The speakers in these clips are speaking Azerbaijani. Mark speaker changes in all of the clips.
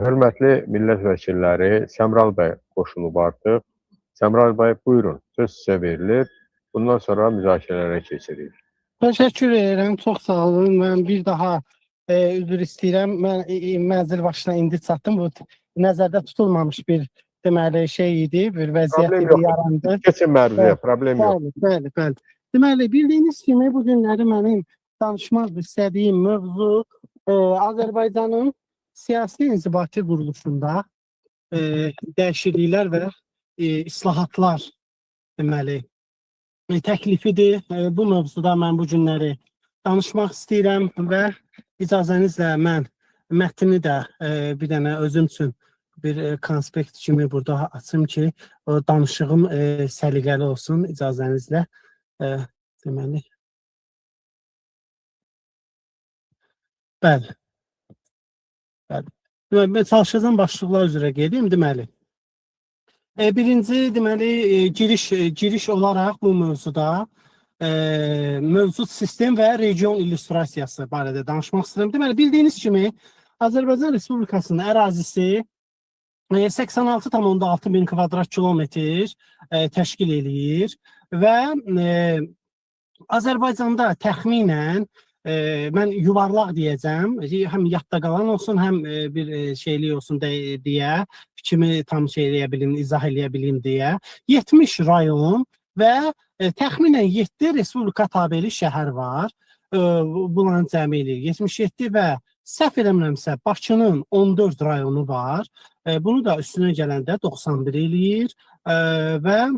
Speaker 1: Hörmətli millət vəkilləri, Səmral bəy qoşulub artıq. Səmral bəy, buyurun, söz sizə verilir. Bundan sonra müzakirələrə keçirik.
Speaker 2: Təşəkkür edirəm, çox sağ olun. Mən bir daha üzr istəyirəm. Mən mənzil başına indi çatdım. Bu nəzərdə tutulmamış bir deməli şey idi, bir vəziyyət
Speaker 1: Problem
Speaker 2: idi,
Speaker 1: yoxdur.
Speaker 2: yarandı.
Speaker 1: Keçin mərziyə, problem yox.
Speaker 2: Bəli. Deməli, bildiyiniz kimi bu günləri mənim danışmaq istədiyim mövzu Azərbaycanın siyasi inzibati quruluşunda dəyişikliklər və islahatlar deməli təklifidir. Bu mövzuda mən bu günləri danışmaq istəyirəm və icazənizlə mən mətni də bir dənə özüm üçün bir konspekt kimi burada açım ki, o danışığım səliqəli olsun icazənizlə. Deməli. Bəli. Mən çalışacağım başlıqlar üzrə gedeyim, deməli. Birinci, deməli, giriş olaraq bu mövzuda mövcud sistem və region illüstrasiyası barədə danışmaq istəyirəm. Deməli, bildiyiniz kimi, Azərbaycan Respublikasının ərazisi 86,6 min kvadrat kilometr təşkil eləyir və Azərbaycanda təxminən mən yuvarlaq deyəcəm, həm yadda qalan olsun, həm bir şeylik olsun deyə, fikrimi tam izah eləyə bilim deyə, 70 rayon və təxminən 7 Respublika tabeli şəhər var. Bunların cəmi eləyir 77 və səhv eləmirəmsə Bakının 14 rayonu var. Bunu da üstünə gələndə 91 eləyir və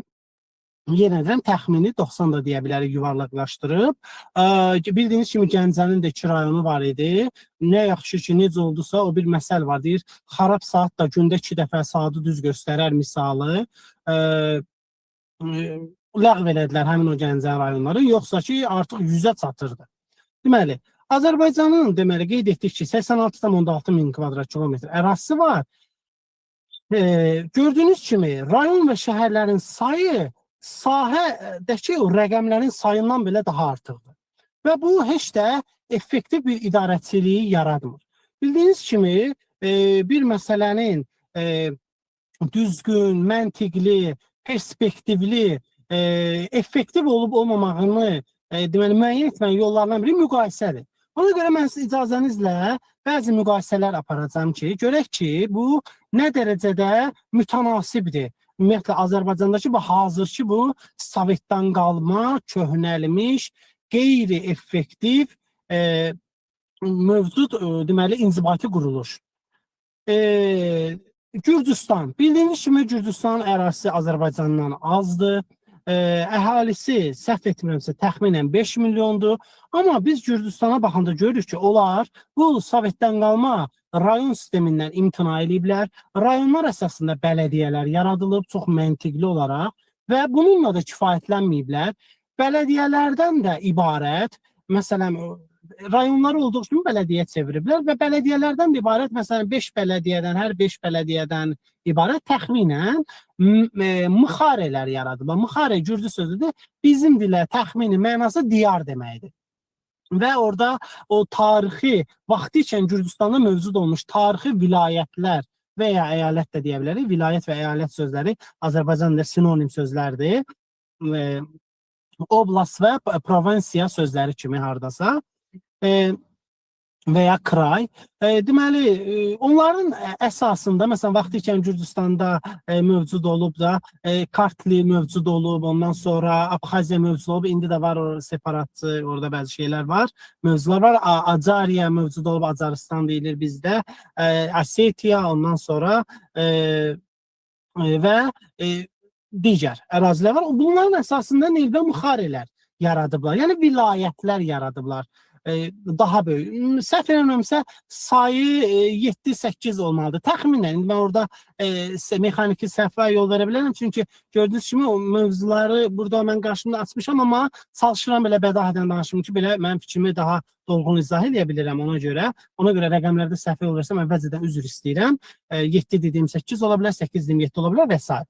Speaker 2: yenədən təxmini 90 da deyə bilərik yuvarlaqlaşdırıb. Bildiyiniz kimi Gəncənin də 2 rayonu var idi. Nə yaxşı ki, necə oldusa o bir məsəl var. Deyir, xarab saat da gündə 2 dəfə saatı düz göstərər misalı. Ləğv elədilər həmin o Gəncə rayonları. Yoxsa ki, artıq 100-ə çatırdı. Deməli, Azərbaycanın qeyd etdik ki, 86,6 min kvadrat kilometr ərazisi var. Gördüyünüz kimi, rayon və şəhərlərin sayı sahədəki rəqəmlərin sayından belə daha artıqdır. Və bu heç də effektiv bir idarəçiliyi yaratmır. Bildiyiniz kimi, bir məsələnin düzgün, məntiqli, perspektivli, effektiv olub-olmamağını müəyyən etmən yollarından biri müqayisədir. Ona görə mən icazənizlə bəzi müqayisələr aparacağım ki, görək ki, bu nə dərəcədə mütənasibdir. Ümumiyyətlə, Azərbaycandakı bu hazırki bu Sovetdən qalma, köhnəlmiş, qeyri-effektiv mövcud deməli inzibati quruluş. Gürcüstan. Bildiyiniz kimi Gürcüstan ərazisi Azərbaycandan azdır. Əhalisi səhv etmirəmsə təxminən 5 milyondur. Amma biz Gürcüstana baxanda görürük ki, onlar bu Sovetdən qalma rayon sistemindən imtina ediblər. Rayonlar əsasında bələdiyyələr yaradılıb çox məntiqli olaraq və bununla da kifayətlənməyiblər. Bələdiyyələrdən də ibarət, məsələn, rayonları olduğu kimi bələdiyyə çeviriblər və bələdiyyələrdən ibarət, məsələn, 5 bələdiyyədən, hər 5 bələdiyyədən ibarət təxminən mıxarelər yaradıblar. Mıxare gürcü sözüdür, bizim dilə təxmini mənası diyar deməkdir. Və orada o tarixi, vaxtı ikən Gürcüstanda mövcud olmuş tarixi vilayətlər və ya əyalət də deyə bilərik. Vilayət və əyalət sözləri Azərbaycanda sinonim sözlərdir. Oblast və provinsiya sözləri kimi hardasa və ya kray. Deməli, onların əsasında, məsələn, vaxtı ikən Gürcüstanda mövcud olub da, Kartli mövcud olub, ondan sonra Abxaziya mövcud olub, indi də var o separatçı, orada bəzi şeylər var, mövzular var. Acariya mövcud olub, Acarıstan deyilir bizdə, Asetiya, ondan sonra və digər ərazilər var. Bunların əsasında neyvə müxarelər yaradıblar, yəni vilayətlər yaradıblar. Daha böyük. Səhv eləmirəmsə sayı 7-8 olmalıdır. Təxminən, mən orada mexaniki səhvə yol verə bilərəm. Çünki gördüyünüz kimi o mövzuları burada mən qarşımda açmışam, amma çalışıram belə bədahədən danışım ki, belə mənim fikrimi daha dolğun izah edə bilirəm ona görə. Ona görə rəqəmlərdə səhv yol versəm, əvvəlcədən üzr istəyirəm. 7 dediyim 8 ola bilər, 8 dediyim 7 ola bilər və s.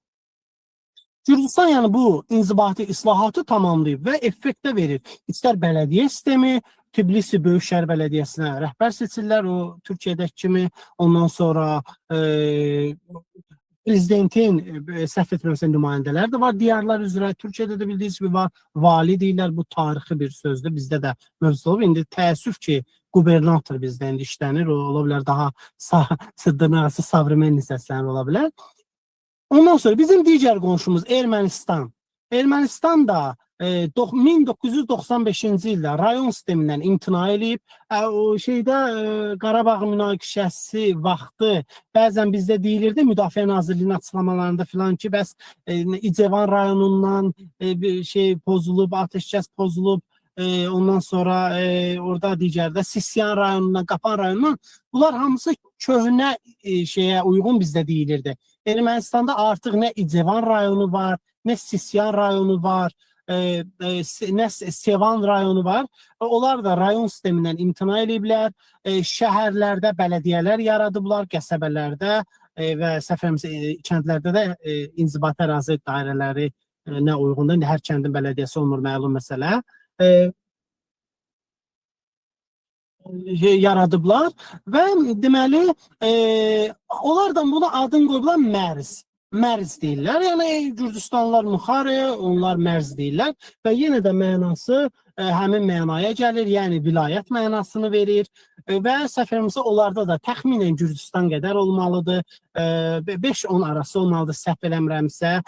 Speaker 2: Gürcüstan yəni bu inzibati islahatı tamamlayıb və effektə verir. İstər bələdiyyə sistemi, Tbilisi Böyük Şəhər Bələdiyyəsinə rəhbər seçirlər, o Türkiyədəki kimi. Ondan sonra prezidentin səhv etmirəmsə nümayəndələr də var diyarlar üzrə. Türkiyədə də bildiyiniz kimi var. Vali deyirlər, bu tarixi bir sözdür. Bizdə də mövcud olub. İndi təəssüf ki, qubernator bizdə indi işlənir. O ola bilər daha dırnaqarası savremenli səslənir ola bilər. Ondan sonra bizim digər qonşumuz Ermənistan. Ermənistan da 1995-ci ildə rayon sistemindən imtina edib. O şeydə Qarabağ münaqişəsi vaxtı bəzən bizdə deyilirdi, Müdafiə Nazirliyinin açıqlamalarında filan ki, bəs İcevan rayonundan bir şey pozulub, atəşkəs pozulub. Ondan sonra orada digərdə Sisyan rayonundan, Qapan rayonundan, bunlar hamısı köhnə şeyə uyğun bizdə deyilirdi. Ermənistanda artıq nə İcevan rayonu var, nə Sisyan rayonu var, nə Sevan rayonu var. Onlar da rayon sistemindən imtina ediblər. Şəhərlərdə bələdiyyələr yaradıblar, qəsəbələrdə və kəndlərdə də inzibati ərazi dairələri nə uyğundur. Hər kəndin bələdiyyəsi olmur, məlum məsələ. Yaradıblar və deməli onlardan buna adını qoyublar mərz. Mərz deyirlər. Yəni Gürcüstanlılar Muxarı, onlar mərz deyirlər və yenə də mənası həmin mənaya gəlir, yəni vilayət mənasını verir və səfərimizdə onlarda da təxminən Gürcüstan qədər olmalıdır. 5-10 arası olmalıdır, səhv eləmirəmsə.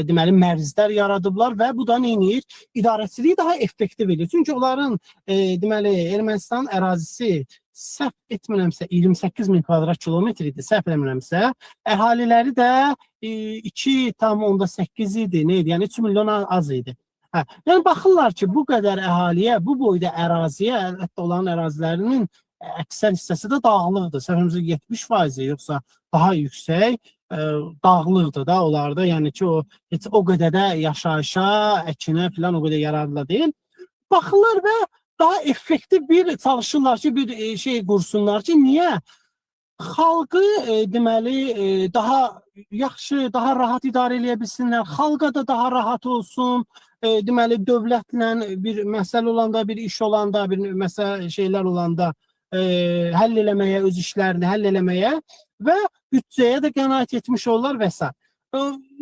Speaker 2: Deməli, mərzlər yaradıblar və bu da neyinir? İdarəçiliyi daha effektiv edir. Çünki onların deməli, Ermənistan ərazisi səhv etmirəmsə 28.000 kvadrat kilometr idi, səhv eləmirəmsə. Əhaliləri də 2,8 idi, neydi? Yəni 3 milyon az idi. Yəni baxırlar ki, bu qədər əhaliyə, bu boyda əraziyə, əlbəttə olan ərazilərinin əksər hissəsi də dağlıqdır. Səhvimizə 70% yoxsa daha yüksək dağlıqdır da onlarda. Yəni ki, o qədər də yaşayışa, əkinə filan o qədər yararlı deyil. Baxırlar və daha effektiv bir çalışırlar ki, bir şey qursunlar ki, niyə? Xalqı deməli daha yaxşı, daha rahat idarə edə bilsinlər, xalqa da daha rahat olsun. Deməli, dövlətlə bir məsələ olanda, bir iş olanda, bir məsələ şeylər olanda həll eləməyə, öz işlərini həll eləməyə və büdcəyə də qənaət etmiş olurlar və s.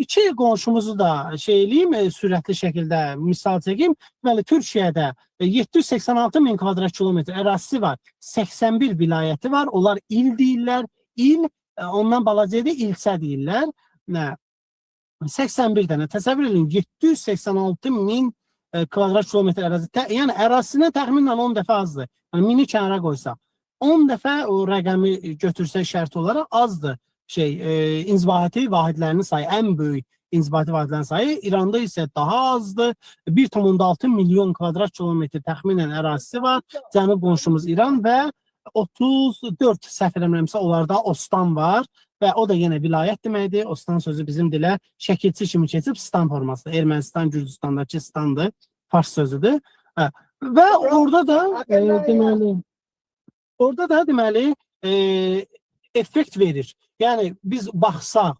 Speaker 2: İki qonşumuzu da şey eləyim, sürətli şəkildə misal çəkim. Deməli, Türkiyədə 786.000 kvadrat kilometr ərazisi var, 81 vilayəti var, onlar il deyirlər, il, ondan balacaydı, ilçə deyirlər. 81 dənə, təsəvvür edin, 786.000 kvadrat kilometr ərazi, yəni ərazisinə təxminən 10 dəfə azdır. Yəni, mini kənara qoysaq, 10 dəfə o rəqəmi götürsək şərt olaraq azdır. İnzibati vahidlərinin sayı, ən böyük inzibati vahidlərin sayı, İranda isə daha azdır. 1,6 milyon kvadrat kilometr təxminən ərazisi var. Cənub qonşumuz İran və 34 səhv eləmirəmsə onlarda Ostan var və o da yenə vilayət deməkdir. Ostan sözü bizim dilə şəkilçi kimi keçib stan formasıdır. Ermənistan, Gürcüstandakı standır, fars sözüdür. Və orada da deməli effekt verir. Yəni biz baxsaq,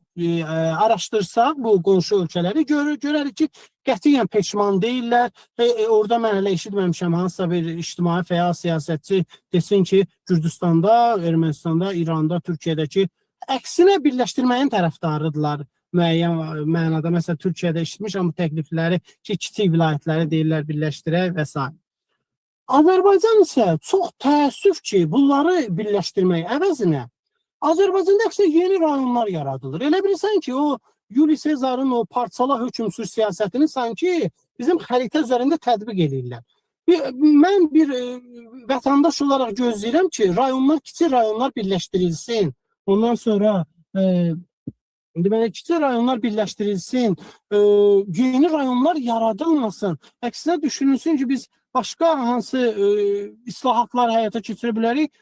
Speaker 2: araşdırsaq bu qonşu ölkələri görərik ki, qətiyyən peşman deyirlər. Orada mən hələ eşitməmişəm hansısa bir ictimai fəal siyasətçi desin ki, Gürcüstanda, Ermənistanda, İranda, Türkiyədəki əksinə birləşdirməyin tərəfdarıdırlar müəyyən mənada. Məsələn, Türkiyədə eşitmişəm bu təklifləri ki, kiçik vilayətləri deyirlər birləşdirək və s. Azərbaycan isə çox təəssüf ki, bunları birləşdirmək əvəzinə Azərbaycanda əksər yeni rayonlar yaradılır. Elə bilirsən ki, o Yuli Sezarın o parçala hökmsüz siyasətini sanki bizim xəritə üzərində tətbiq edirlər. Mən bir vətəndaş olaraq gözləyirəm ki, kiçik rayonlar birləşdirilsin. Ondan sonra deməli, kiçik rayonlar birləşdirilsin, yeni rayonlar yaradılmasın. Əksinə düşünülsün ki, biz başqa hansı islahatlar həyata keçirə bilərik.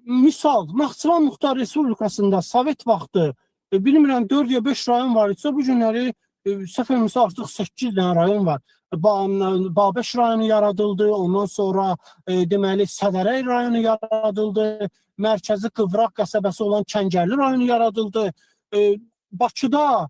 Speaker 2: Misal, Naxçıvan Muxtar Respublikasında Sovet vaxtı, bilmirəm 4 ya 5 rayon var isə, bu günləri səfərimizdə artıq 8 dənə rayon var. Babeş rayonu yaradıldı, ondan sonra deməli Sədərəy rayonu yaradıldı, mərkəzi Qıvraq qəsəbəsi olan Kəngərli rayonu yaradıldı. Bakıda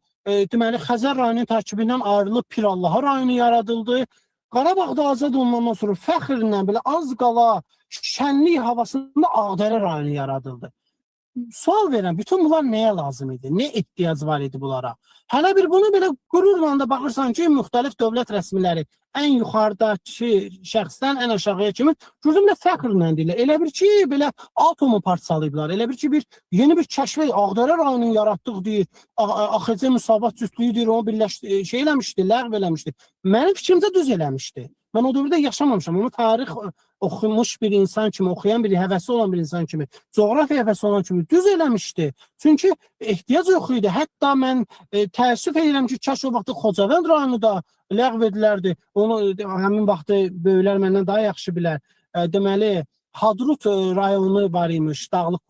Speaker 2: deməli Xəzər rayonunun tərkibindən ayrılıb Pirallahı rayonu yaradıldı. Qarabağda azad olunandan sonra fəxrlə belə az qala şənlik havasında Ağdərə rayonu yaradıldı. Sual verirəm, bütün bunlar nəyə lazım idi? Nə ehtiyac var idi bunlara? Hələ bir bunu belə qürurla da baxırsan ki, müxtəlif dövlət rəsmiləri ən yuxarıdakı şəxsdən ən aşağıya kimi gözümlə fəxrlə deyirlər. Elə bir ki, belə atomu parçalayıblar. Elə bir ki, yeni bir kəşf Ağdərə rayonunu yaratdıq deyir. AXC Müsavat Cütlüyü deyir, onu şey eləmişdi, ləğv eləmişdi. Mənim fikrimcə düz eləmişdi. Mən o dövrdə yaşamamışam. Onu tarix oxumuş bir insan kimi, oxuyan bir həvəsi olan bir insan kimi, coğrafiya həvəsi olan kimi düz eləmişdi. Çünki ehtiyac yox idi. Hətta mən təəssüf edirəm ki, kaş o vaxtı Xocavənd rayonu da ləğv edilərdi. Onu həmin vaxtı böyüklər məndən daha yaxşı bilər. Deməli, Hadrut rayonu var imiş, Dağlıq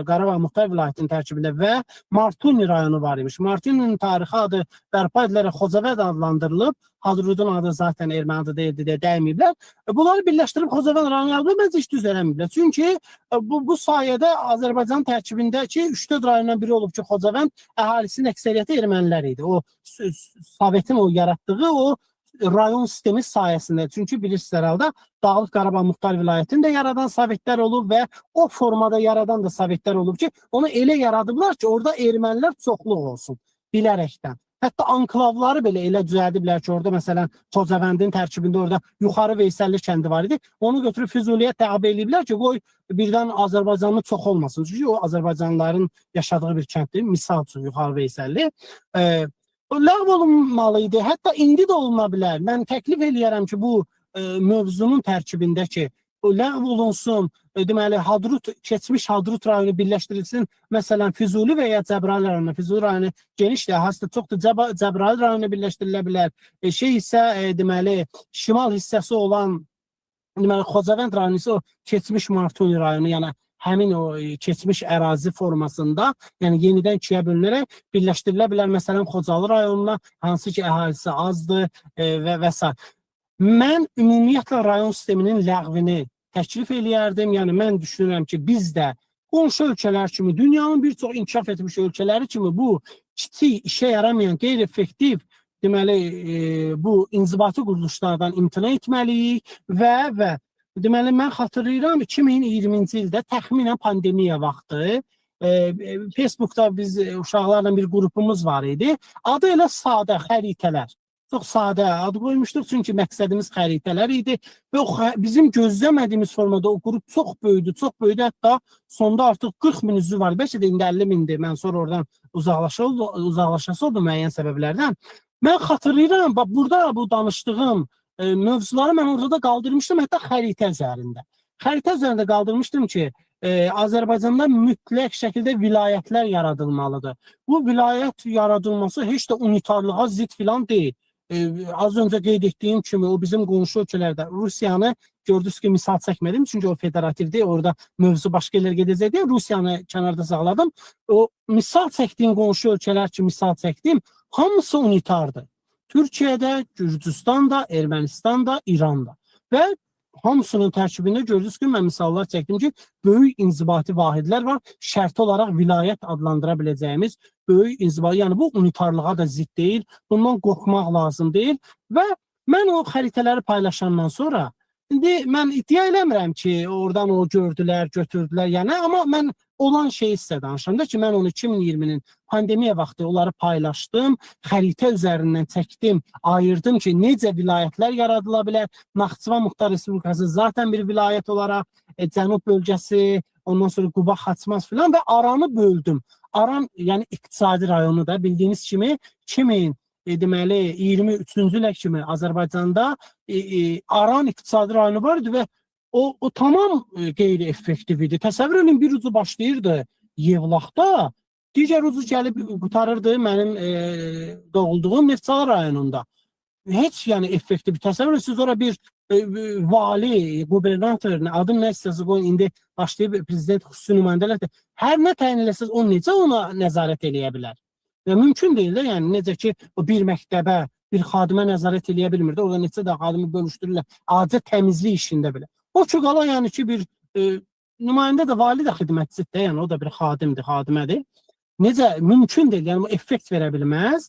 Speaker 2: Qarabağ Muxtar Vilayətinin tərkibində və Martuni rayonu var imiş. Martuni'nin tarixi adı bərpa edilərək Xocavənd adlandırılıb. Hadrutun adı zaten erməni adı deyildi deyə dəyməyiblər. Bunları birləşdirib Xocavənd rayonu yaradılıb, məncə heç düz eləməyiblər. Çünki bu sayədə Azərbaycan tərkibindəki 3-4 rayondan biri olub ki, Xocavənd əhalisinin əksəriyyəti ermənilər idi. O Sovetin o yaratdığı o rayon sistemi sayəsində. Çünki bilirsiniz halda Dağlıq Qarabağ Muxtar Vilayətini də yaradan Sovetlər olub və o formada yaradan da Sovetlər olub ki, onu elə yaradıblar ki, orada ermənilər çoxluq olsun bilərəkdən. Hətta anklavları belə elə düzəldiblər ki, orada məsələn Xocavəndin tərkibində orada Yuxarı Veysəlli kəndi var idi. Onu götürüb Füzuliyə təqib eləyiblər ki, qoy birdən Azərbaycanlı çox olmasın. Çünki o Azərbaycanlıların yaşadığı bir kənddir. Misal üçün Yuxarı Veysəlli. Ləğv olunmalı idi. Hətta indi də oluna bilər. Mən təklif eləyərəm ki, bu mövzunun tərkibində ki, ləğv olunsun, deməli, keçmiş Hadrut rayonu birləşdirilsin, məsələn, Füzuli və ya Cəbrayıl rayonu. Füzuli rayonu genişdir, əhalisi çoxdur. Cəbrayıl rayonu birləşdirilə bilər. Şey isə, deməli, şimal hissəsi olan, deməli, Xocavənd rayonu isə o keçmiş Martuni rayonu, yəni həmin o keçmiş ərazi formasında, yəni yenidən ikiyə bölünərək birləşdirilə bilər. Məsələn, Xocalı rayonuna, hansı ki, əhalisi azdır və s. Mən ümumiyyətlə rayon sisteminin ləğvini təklif eləyərdim. Yəni, mən düşünürəm ki, biz də qonşu ölkələr kimi, dünyanın bir çox inkişaf etmiş ölkələri kimi bu kiçik, işə yaramayan, qeyri-effektiv, deməli, bu inzibati quruluşlardan imtina etməliyik və deməli, mən xatırlayıram 2020-ci ildə təxminən pandemiya vaxtı Facebookda biz uşaqlarla bir qrupumuz var idi. Adı elə sadə xəritələr. Çox sadə adı qoymuşduq, çünki məqsədimiz xəritələr idi və bizim gözləmədiyimiz formada o qrup çox böyüdü, hətta sonda artıq 40 min üzvü var, bəlkə də indi 50 mindir, mən sonra oradan uzaqlaşası oldu müəyyən səbəblərdən. Mən xatırlayıram, burada bu danışdığım mövzuları mən orada da qaldırmışdım, hətta xəritə üzərində. Xəritə üzərində qaldırmışdım ki, Azərbaycanda mütləq şəkildə vilayətlər yaradılmalıdır. Bu vilayət yaradılması heç də unitarlığa zid filan deyil. Az öncə qeyd etdiyim kimi o bizim qonşu ölkələrdə Rusiyanı gördünüz ki, misal çəkmədim, çünki o federativdir, orada mövzu başqa yerlər gedəcək deyə Rusiyanı kənarda sağladım. O misal çəkdiyim qonşu ölkələr ki, misal çəkdim, hamısı unitardır. Türkiyədə, Gürcüstanda, Ermənistanda, İranda və hamısının tərkibində gördünüz ki, mən misallar çəkdim ki, böyük inzibati vahidlər var, şərti olaraq vilayət adlandıra biləcəyimiz böyük inzibati, yəni bu unitarlığa da zid deyil, bundan qorxmaq lazım deyil və mən o xəritələri paylaşandan sonra, indi mən iddia eləmirəm ki, oradan o gördülər, götürdülər, yəni, amma mən olan şeyi sizə danışıram da ki, mən onu 2020-nin pandemiya vaxtı onları paylaşdım, xəritə üzərindən çəkdim, ayırdım ki, necə vilayətlər yaradıla bilər. Naxçıvan Muxtar Respublikası zaten bir vilayət olaraq, Cənub bölgəsi, ondan sonra Quba, Xaçmaz filan və Aranı böldüm. Aran, yəni iqtisadi rayonu da bildiyiniz kimi 2023-cü ilə kimi Azərbaycanda Aran iqtisadi rayonu var idi və o tamam qeyri-effektiv idi. Təsəvvür edin, bir ucu başlayırdı Yevlaxda, digər ucu gəlib qutarırdı mənim doğulduğum Neftçala rayonunda. Heç yəni effektiv. Təsəvvür edin, siz orada bir vali, gubernator, adım nə istəsiniz qoyun, indi başlayıb prezident xüsusi nümayəndələr də hər nə təyin eləsiniz, o necə ona nəzarət eləyə bilər? Və mümkün deyil də, yəni necə ki, o bir məktəbə, bir xadimə nəzarət eləyə bilmir də, orada neçə də xadimi bölüşdürürlər, adicə təmizlik işində belə. O ki, qala yəni ki, bir nümayəndə də, vali də xidmətçidir, yəni o da bir xadimdir, xadimədir. Necə, mümkün deyil, yəni o effekt verə bilməz.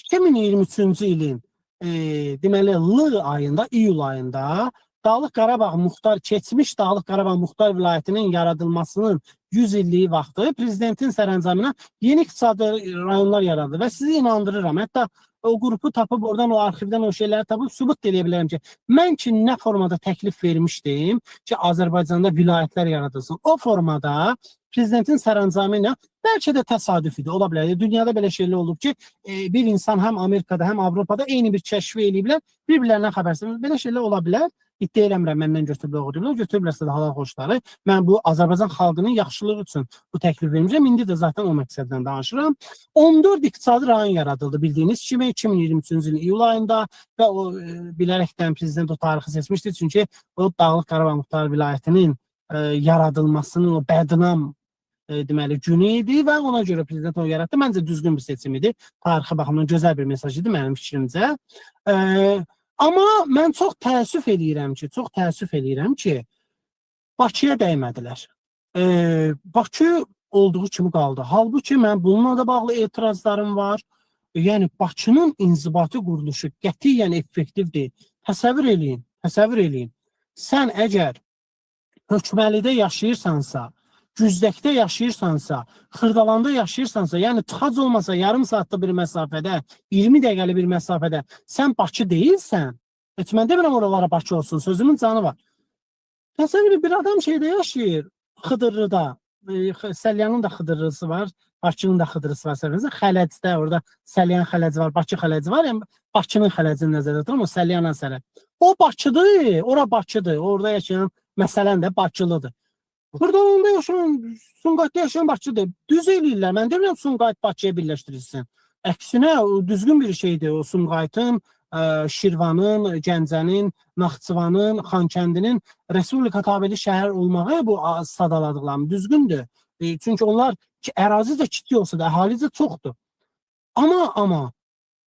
Speaker 2: 2023-cü ilin deməli ayında, iyul ayında Dağlıq Qarabağ Muxtar, keçmiş Dağlıq Qarabağ Muxtar vilayətinin yaradılmasının 100 illiyi vaxtı prezidentin sərəncamına yeni iqtisadi rayonlar yaradıldı və sizi inandırıram. Hətta o qrupu tapıb, oradan o arxivdən o şeyləri tapıb sübut edə bilərəm ki, mən ki, nə formada təklif vermişdim ki, Azərbaycanda vilayətlər yaradılsın. O formada prezidentin sərəncamı ilə bəlkə də təsadüf idi, ola bilər. Dünyada belə şeylər olub ki, bir insan həm Amerikada, həm Avropada eyni bir kəşfi eləyiblər, bir-birlərindən xəbərsiz. Belə şeylər ola bilər. İddia eləmirəm, məndən götürüblərsə də halal xoşları. Mən bu Azərbaycan xalqının yaxşılığı üçün bu təklif vermişəm. İndi də zaten o məqsəddən danışıram. 14 iqtisadi rayon yaradıldı bildiyiniz kimi 2023-cü ilin iyul ayında və o bilərəkdən prezident o tarixi seçmişdi. Çünki o Dağlıq Qarabağ Muxtar vilayətinin yaradılmasının o bədnam deməli günü idi və ona görə prezident onu yaratdı. Məncə düzgün bir seçim idi. Tarixi baxımdan gözəl bir mesaj idi mənim fikrimcə. Amma mən çox təəssüf eləyirəm ki, Bakıya dəymədilər. Bakı olduğu kimi qaldı. Halbuki mən bununla da bağlı etirazlarım var. Yəni, Bakının inzibati quruluşu qətiyyən effektiv deyil. Təsəvvür eləyin. Sən əgər Hökməlidə yaşayırsansa, Güzdəkdə yaşayırsansa, Xırdalanda yaşayırsansa, yəni tıxac olmasa yarım saatlı bir məsafədə, 20 dəqiqəli bir məsafədə sən Bakı deyilsən, heç mən demirəm oralara Bakı olsun, sözümün canı var. Təsəvvür bir adam şeydə yaşayır, Xıdırlıda, Səlyanın da Xıdırlısı var, Bakının da Xıdırlısı var, Xələcdə, orada Səlyan xələci var, Bakı xələci var, yəni Bakının xələcini nəzərdə tuturam, o Səlyanla sərhəd. O Bakıdır, ora Bakıdır, orada yaşayan məsələn də Bakılıdır. Xırdalanda yaşayan, Sumqayıtda yaşayan Bakıdır. Düz eləyirlər, mən demirəm Sumqayıt Bakıya birləşdirilsin. Əksinə, düzgün bir şeydir o Sumqayıtın, Şirvanın, Gəncənin, Naxçıvanın, Xankəndinin Respublika tabeli şəhər olmağı bu sadaladıqlarım düzgündür. Çünki onlar ərazi də kitle olsa da, əhali də çoxdur. Amma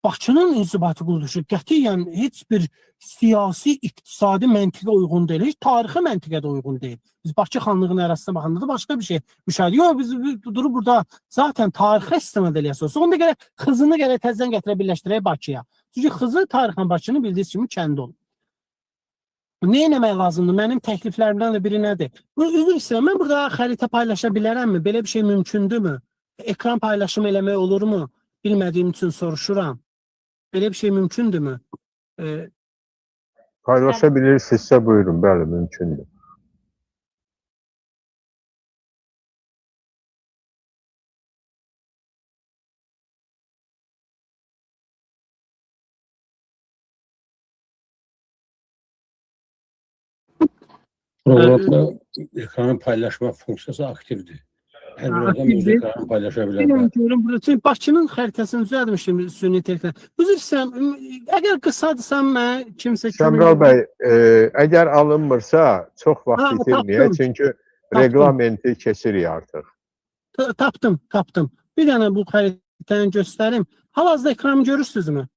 Speaker 2: Bakının inzibati quruluşu qətiyyən heç bir siyasi, iqtisadi məntiqə uyğun deyil, heç tarixi məntiqə də uyğun deyil. Biz Bakı xanlığının ərazisinə baxanda da başqa bir şey müşahidə. Yox, biz durub burada zaten tarixə istinad eləyəsə olsa, onda gərək Xızını gərək təzdən gətirə birləşdirək Bakıya. Çünki Xızı tarixən Bakının bildiyiniz kimi kəndi olur. Nə eləmək lazımdır? Mənim təkliflərimdən də biri nədir? Üzr istəyirəm, mən burada xəritə paylaşa bilərəmmi? Belə bir şey mümkündürmü? Ekran paylaşımı eləmək olurmu? Bilmədiyim üçün soruşuram. Belə bir şey mümkündürmü?
Speaker 1: Paylaşabilirsinizsə buyurun, bəli, mümkündür.
Speaker 3: Programda ekranı paylaşma funksiyası aktifdir. Hər bir adam öz ekranı paylaşa bilər.
Speaker 2: Bakının xəritəsini düzəltmişdim süni intellekdən. Üzr istəyirəm, əgər qısadırsa mən kimsə...
Speaker 1: Səmral bəy, əgər alınmırsa, çox vaxt itirməyək, çünki reglamenti keçirik artıq.
Speaker 2: Tapdım. Bir dənə bu xəritəni göstərim. Hal-hazırda ekranı görürsünüzmü?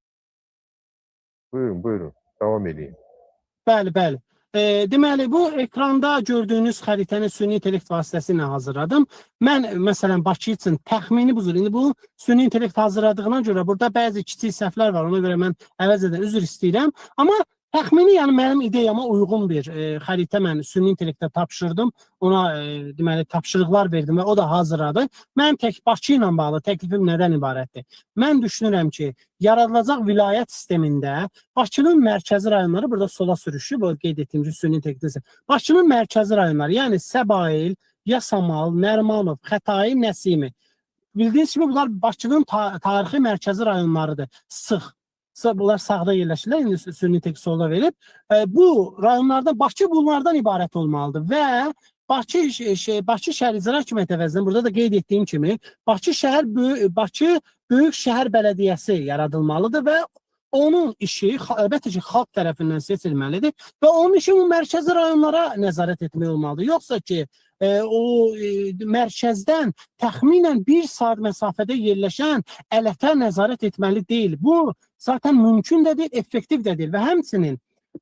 Speaker 1: Buyurun, davam edin.
Speaker 2: Bəli. Deməli, bu ekranda gördüyünüz xəritəni süni intellekt vasitəsilə hazırladım. Mən, məsələn, Bakı üçün təxmini bu cür. İndi bu süni intellekt hazırladığına görə burada bəzi kiçik səhvlər var. Ona görə mən əvəzədən üzr istəyirəm. Amma təxmini, yəni mənim ideyama uyğun bir xəritə mən süni intellektə tapşırdım. Ona deməli tapşırıqlar verdim və o da hazırladı. Mənim Bakı ilə bağlı təklifim nədən ibarətdir? Mən düşünürəm ki, yaradılacaq vilayət sistemində Bakının mərkəzi rayonları burada sola sürüşüb, o qeyd etdiyim ki, süni intellektdə. Bakının mərkəzi rayonları, yəni Səbail, Yasamal, Nərmanov, Xətai, Nəsimi. Bildiyiniz kimi bunlar Bakının tarixi mərkəzi rayonlarıdır. Sıx. Bunlar sağda yerləşirlər, indi süni intellekt solda verib. Bu rayonlardan, Bakı bunlardan ibarət olmalıdır və Bakı şəhər icra hakimiyyəti əvəzinə burada da qeyd etdiyim kimi Bakı Böyük Şəhər Bələdiyyəsi yaradılmalıdır və onun işi əlbəttə ki, xalq tərəfindən seçilməlidir və onun işi bu mərkəzi rayonlara nəzarət etmək olmalıdır. Yoxsa ki, o mərkəzdən təxminən 1 saat məsafədə yerləşən ələtə nəzarət etməli deyil. Bu zaten mümkün də deyil, effektiv də deyil və həmçinin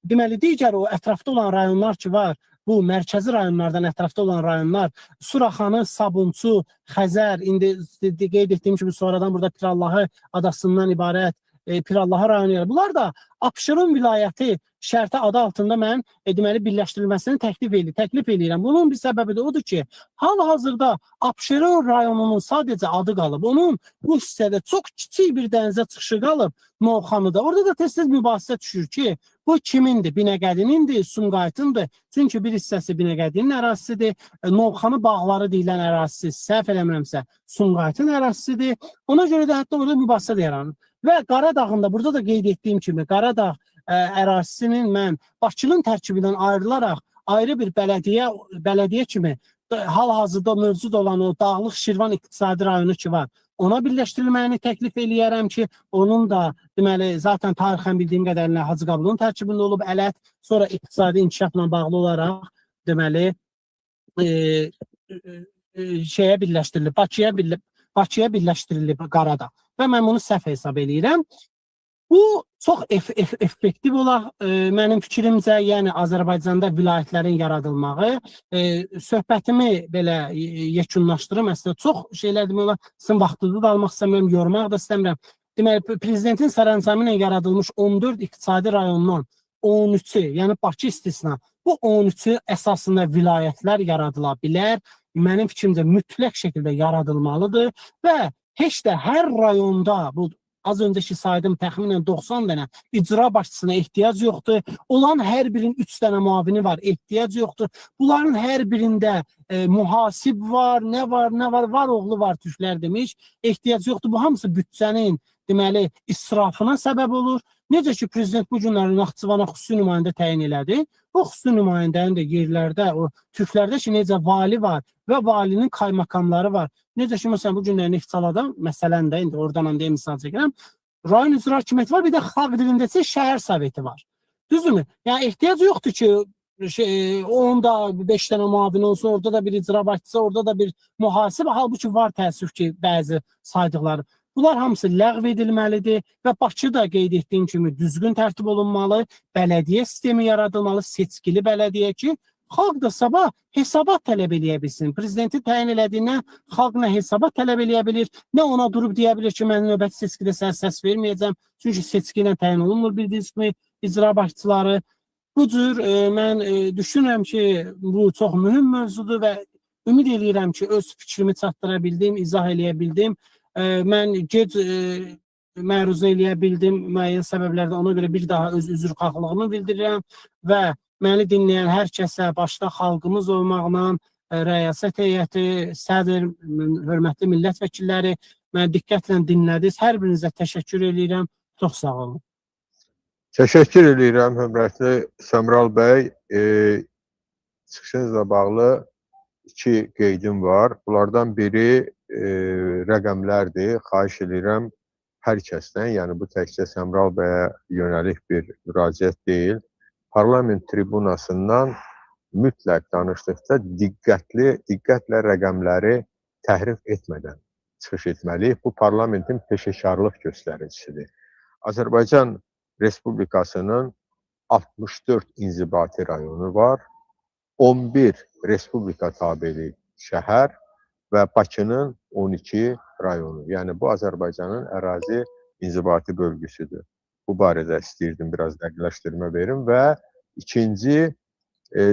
Speaker 2: deməli digər o ətrafda olan rayonlar ki var, bu mərkəzi rayonlardan ətrafda olan rayonlar, Suraxanı, Sabunçu, Xəzər, indi qeyd etdiyim kimi sonradan burada Pirallahı adasından ibarət Pirallaha rayonu yaradır. Bunlar da Abşeron vilayəti şərti adı altında mən deməli birləşdirilməsini təklif edirəm. Bunun bir səbəbi də odur ki, hal-hazırda Abşeron rayonunun sadəcə adı qalıb. Onun bu hissədə çox kiçik bir dənizə çıxışı qalıb Novxanıda. Orada da tez-tez mübahisə düşür ki, bu kimindir? Binəqədinindir, Sumqayıtındır. Çünki bir hissəsi Binəqədinin ərazisidir. Novxanı bağları deyilən ərazisi, səhv eləmirəmsə, Sumqayıtın ərazisidir. Ona görə də hətta orada mübahisə də yaranır. Və Qaradağın da burada da qeyd etdiyim kimi Qaradağ ərazisinin mən Bakının tərkibindən ayrılaraq ayrı bir bələdiyyə kimi hal-hazırda mövcud olan o Dağlıq Şirvan iqtisadi rayonu ki var, ona birləşdirilməyini təklif eləyərəm ki, onun da deməli zaten tarixən bildiyim qədərilə Hacı Qabulun tərkibində olub Ələt, sonra iqtisadi inkişafla bağlı olaraq deməli şeyə birləşdirilib, Bakıya birləşdirilib Qaradağ. Və mən bunu səhv hesab eləyirəm. Bu çox effektiv olaraq mənim fikrimcə, yəni Azərbaycanda vilayətlərin yaradılmağı, söhbətimi belə yekunlaşdırım. Əslində çox şeylər demək olar, sizin vaxtınızı da almaq istəmirəm, yormaq da istəmirəm. Deməli, prezidentin sərəncamı ilə yaradılmış 14 iqtisadi rayondan 13-ü, yəni Bakı istisna, bu 13-ü əsasında vilayətlər yaradıla bilər. Mənim fikrimcə mütləq şəkildə yaradılmalıdır və heç də hər rayonda bu az öncəki saydım təxminən 90 dənə icra başçısına ehtiyac yoxdur. Olan hər birinin 3 dənə müavini var, ehtiyac yoxdur. Bunların hər birində mühasib var, nə var oğlu var türklər demiş, ehtiyac yoxdur. Bu hamısı büdcənin deməli israfına səbəb olur. Necə ki prezident bu günləri Naxçıvana xüsusi nümayəndə təyin elədi. O xüsusi nümayəndənin də yerlərdə, o türklərdə ki necə vali var və valinin kaymakamları var. Necə ki məsələn bu günləri Neftçalada məsələn də indi oradan deyə misal çəkirəm. Rayon icra hakimiyyəti var, bir də xalq dilindəsə şəhər soveti var. Düzdürmü? Yəni ehtiyac yoxdur ki onda 5 dənə müavin olsun, orada da bir icra başçısı, orada da bir mühasib, halbuki var təəssüf ki bəzi saydıqları. Bunlar hamısı ləğv edilməlidir və Bakıda qeyd etdiyim kimi düzgün tərtib olunmalı, bələdiyyə sistemi yaradılmalı, seçkili bələdiyyə ki, xalq da sabah hesabat tələb eləyə bilsin. Prezidenti təyin elədiyindən xalq nə hesabat tələb eləyə bilir, nə ona durub deyə bilir ki, mən növbəti seçkidə sənə səs verməyəcəm. Çünki seçki ilə təyin olunmur bildiyiniz kimi icra başçıları. Bu cür mən düşünürəm ki, bu çox mühüm mövzudur və ümid eləyirəm ki, öz fikrimi çatdıra bildim, izah eləyə bildim. Mən gec məruzə eləyə bildim müəyyən səbəblərdən, ona görə bir daha öz üzrxahlığımı bildirirəm və məni dinləyən hər kəsə, başda xalqımız olmaqla, rəyasət heyəti, sədr, hörmətli millət vəkilləri, məni diqqətlə dinlədiniz. Hər birinizə təşəkkür edirəm. Çox sağ olun.
Speaker 1: Təşəkkür edirəm, hörmətli Səmral bəy. Çıxışınızla bağlı 2 qeydim var. Bunlardan biri rəqəmlərdir. Xahiş edirəm hər kəsdən, yəni bu təkcə Səmral bəyə yönəlik bir müraciət deyil. Parlament tribunasından mütləq danışdıqda diqqətlə rəqəmləri təhrif etmədən çıxış etməliyik. Bu parlamentin peşəkarlıq göstəricisidir. Azərbaycan Respublikasının 64 inzibati rayonu var, 11 Respublika tabeli şəhər və Bakının 12 rayonu. Yəni bu Azərbaycanın ərazi inzibati bölgüsüdür. Bu barədə istəyirdim biraz dəqiqləşdirmə verim və ikinci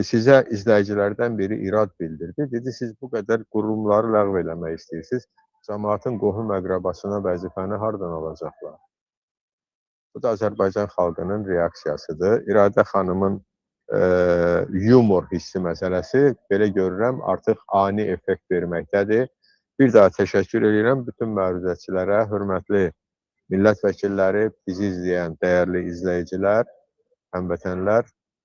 Speaker 1: sizə izləyicilərdən biri irad bildirdi. Dedi, siz bu qədər qurumları ləğv eləmək istəyirsiniz. Cəmaatın qohum əqrabasına vəzifəni hardan alacaqlar? Bu da Azərbaycan xalqının reaksiyasıdır. İradə xanımın yumor hissi məsələsi belə görürəm artıq ani effekt verməkdədir. Bir daha təşəkkür edirəm bütün məruzəçilərə, hörmətli millət vəkilləri, bizi izləyən dəyərli izləyicilər, həmvətənlər.